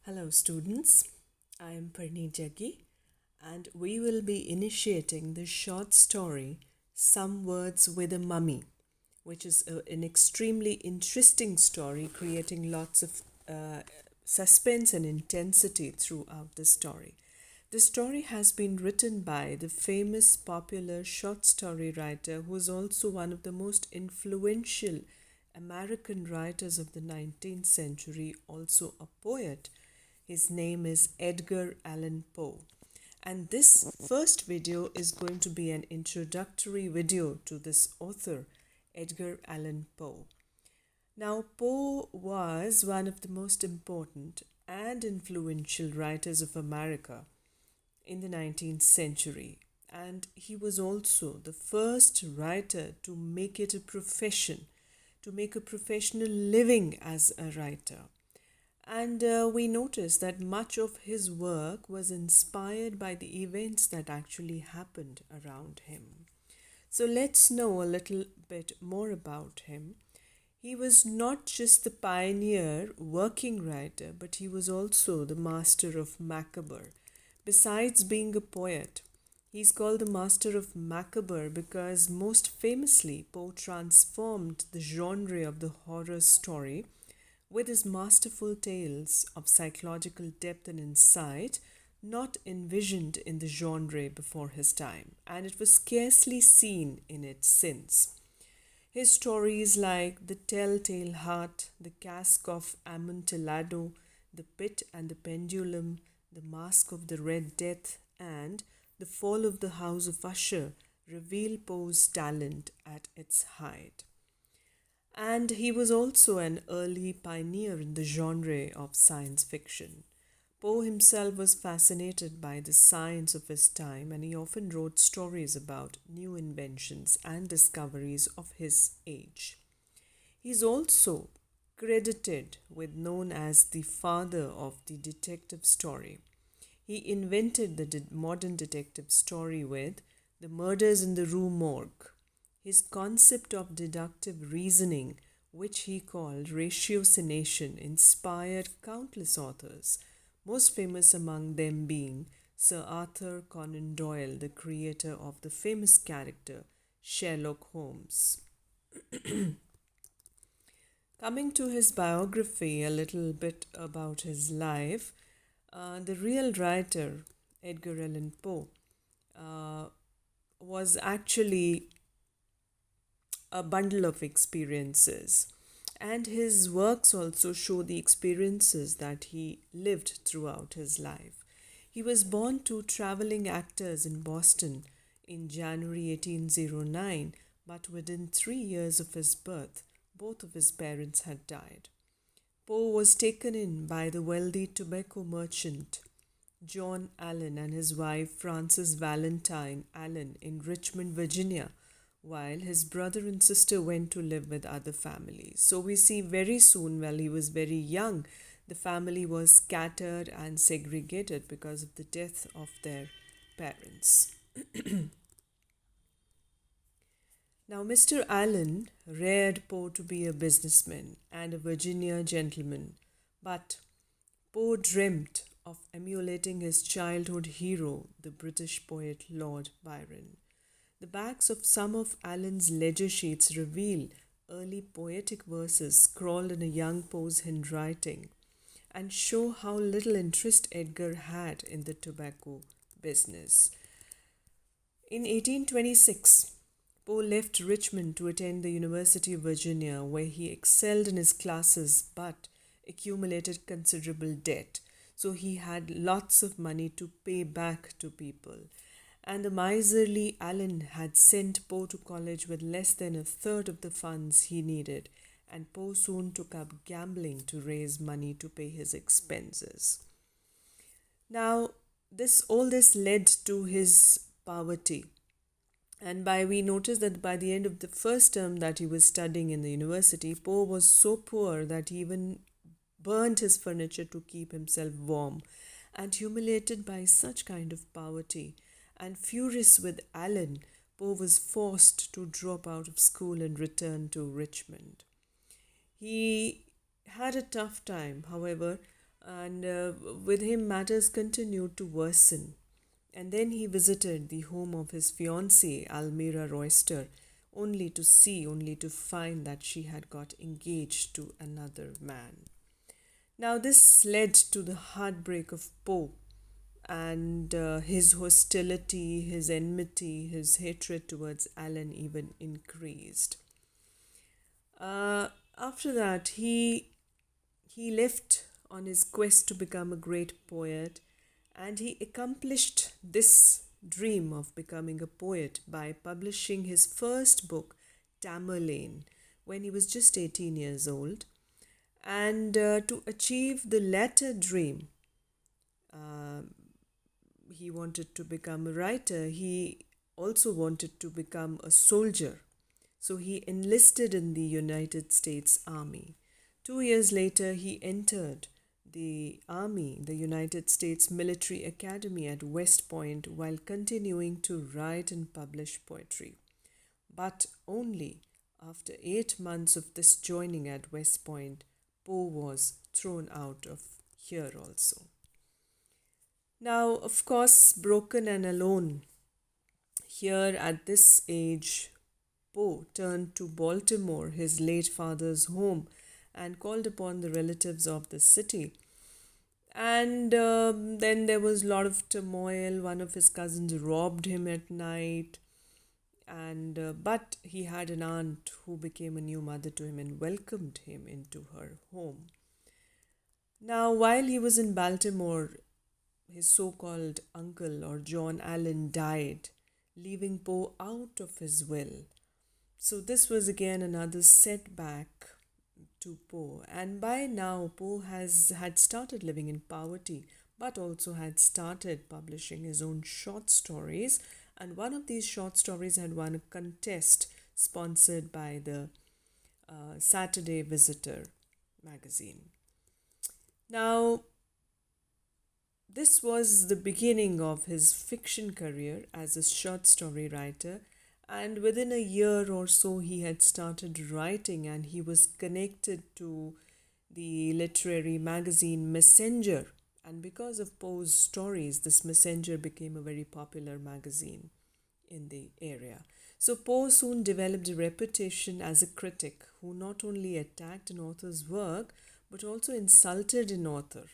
Hello, students. I am Parneet Jaggi, and we will be initiating the short story Some Words with a Mummy, which is an extremely interesting story creating lots of suspense and intensity throughout the story. The story has been written by the famous popular short story writer who is also one of the most influential American writers of the 19th century, also a poet. His name is Edgar Allan Poe. And this first video is going to be an introductory video to this author, Edgar Allan Poe. Now, Poe was one of the most important and influential writers of America in the 19th century, and he was also the first writer to make it a profession, to make a professional living as a writer. And we noticed that much of his work was inspired by the events that actually happened around him. So let's know a little bit more about him. He was not just the pioneer working writer, but he was also the master of macabre. Besides being a poet, he's called the master of macabre because most famously Poe transformed the genre of the horror story with his masterful tales of psychological depth and insight not envisioned in the genre before his time, and it was scarcely seen in it since. His stories like The Telltale Heart, The Cask of Amontillado, The Pit and the Pendulum, The Mask of the Red Death, and The Fall of the House of Usher reveal Poe's talent at its height. And he was also an early pioneer in the genre of science fiction. Poe himself was fascinated by the science of his time, and he often wrote stories about new inventions and discoveries of his age. He is also credited with known as the father of the detective story. He invented the modern detective story with The Murders in the Rue Morgue. His concept of deductive reasoning, which he called ratiocination, inspired countless authors, most famous among them being Sir Arthur Conan Doyle, the creator of the famous character Sherlock Holmes. Coming to his biography, a little bit about his life, the real writer, Edgar Allan Poe, was actually a bundle of experiences. And his works also show the experiences that he lived throughout his life. He was born to traveling actors in Boston in January 1809, but within 3 years of his birth, both of his parents had died. Poe was taken in by the wealthy tobacco merchant John Allen and his wife Frances Valentine Allen in Richmond, Virginia, while his brother and sister went to live with other families. So we see very soon, while he was very young, the family was scattered and segregated because of the death of their parents. Now, Mr. Allen reared Poe to be a businessman and a Virginia gentleman, but Poe dreamt of emulating his childhood hero, the British poet Lord Byron. The backs of some of Allen's ledger sheets reveal early poetic verses scrawled in a young Poe's handwriting and show how little interest Edgar had in the tobacco business. In 1826, Poe left Richmond to attend the University of Virginia, where he excelled in his classes but accumulated considerable debt. So he had lots of money to pay back to people. And the miserly Allen had sent Poe to college with less than a third of the funds he needed, and Poe soon took up gambling to raise money to pay his expenses. Now, all this led to his poverty. And we noticed that by the end of the first term that he was studying in the university, Poe was so poor that he even burned his furniture to keep himself warm. And humiliated by such kind of poverty, and furious with Allen, Poe was forced to drop out of school and return to Richmond. He had a tough time, however, and with him matters continued to worsen. And then he visited the home of his fiancée, Almira Royster, only to find that she had got engaged to another man. Now, this led to the heartbreak of Poe, and his hostility, his enmity, his hatred towards Alan even increased. Uh, After that, he left on his quest to become a great poet, and he accomplished this dream of becoming a poet by publishing his first book, Tamerlane, when he was just 18 years old. And to achieve the latter dream, uh, he wanted to become a writer. He also wanted to become a soldier. So he enlisted in the United States Army. 2 years later, he entered the Army, the United States Military Academy at West Point, while continuing to write and publish poetry. But only after 8 months of this joining at West Point, Poe was thrown out of here also. Now, of course, broken and alone, here at this age, Poe turned to Baltimore, his late father's home, and called upon the relatives of the city. And then there was a lot of turmoil. One of his cousins robbed him at night, and but he had an aunt who became a new mother to him and welcomed him into her home. Now, while he was in Baltimore, his so-called uncle or John Allen died, leaving Poe out of his will. So this was again another setback to Poe. And by now, Poe had started living in poverty, but also had started publishing his own short stories. And one of these short stories had won a contest sponsored by the Saturday Visitor magazine. Now, this was the beginning of his fiction career as a short story writer, and within a year or so he had started writing, and he was connected to the literary magazine Messenger. And because of Poe's stories, this Messenger became a very popular magazine in the area. So Poe soon developed a reputation as a critic who not only attacked an author's work but also insulted an author.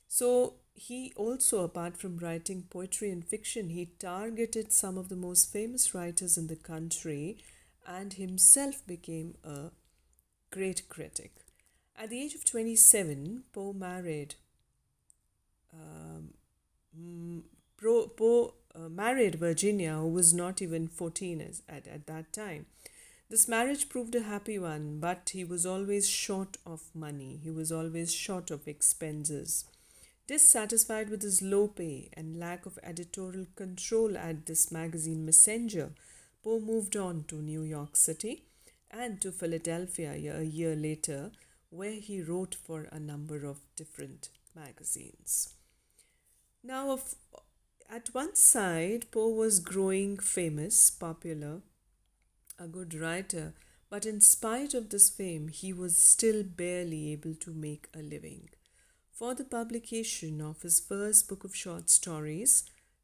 So he also, apart from writing poetry and fiction, he targeted some of the most famous writers in the country and himself became a great critic. At the age of 27, Poe married married Virginia, who was not even 14 at that time. This marriage proved a happy one, but he was always short of money. He was always short of expenses. Dissatisfied with his low pay and lack of editorial control at this magazine Messenger, Poe moved on to New York City and to Philadelphia a year later, where he wrote for a number of different magazines. Now, at one side, Poe was growing famous, popular, a good writer, but in spite of this fame, he was still barely able to make a living. For the publication of his first book of short stories,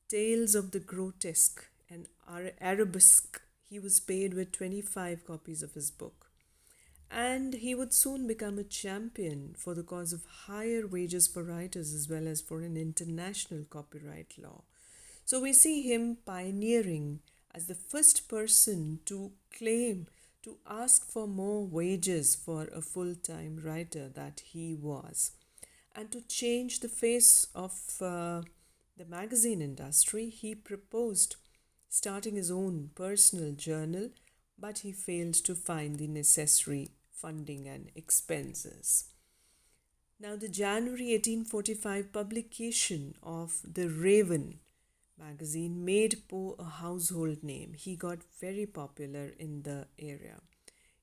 Tales of the Grotesque and Arabesque, he was paid with 25 copies of his book. And he would soon become a champion for the cause of higher wages for writers as well as for an international copyright law. So we see him pioneering as the first person to claim to ask for more wages for a full-time writer that he was. And to change the face of the magazine industry, he proposed starting his own personal journal, but he failed to find the necessary funding and expenses. Now, the January 1845 publication of The Raven magazine made Poe a household name. He got very popular in the area.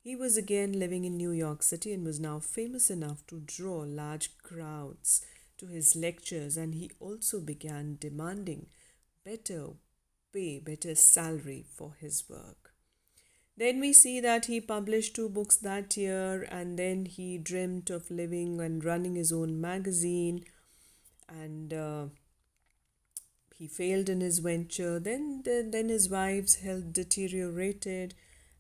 He was again living in New York City and was now famous enough to draw large crowds to his lectures, and he also began demanding better pay, better salary for his work. Then we see that he published 2 books that year, and then he dreamt of living and running his own magazine, and he failed in his venture. Then his wife's health deteriorated,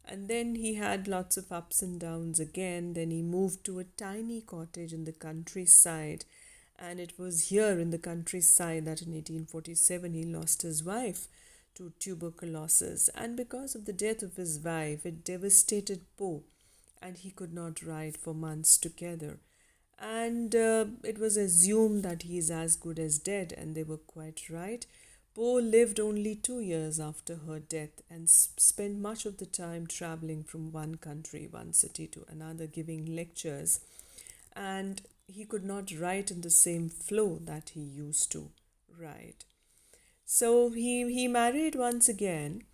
and then he had lots of ups and downs again. Then he moved to a tiny cottage in the countryside, and it was here in the countryside that in 1847 he lost his wife to tuberculosis. And because of the death of his wife, it devastated Poe, and he could not write for months together. And it was assumed that he is as good as dead, and they were quite right. Poe lived only 2 years after her death and spent much of the time traveling from one country, one city to another, giving lectures. And he could not write in the same flow that he used to write. So he married once again,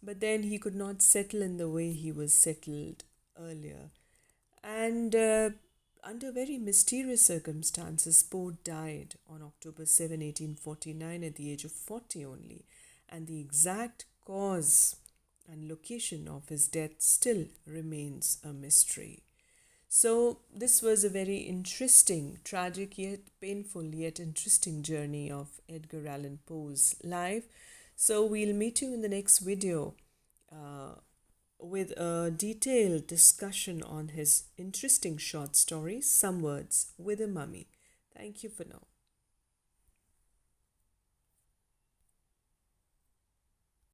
but then he could not settle in the way he was settled earlier. And under very mysterious circumstances, Poe died on October 7, 1849, at the age of 40 only, and the exact cause and location of his death still remains a mystery. So, this was a very interesting, tragic, yet painful, yet interesting journey of Edgar Allan Poe's life. So, we'll meet you in the next video with a detailed discussion on his interesting short story, Some Words with a Mummy. Thank you for now.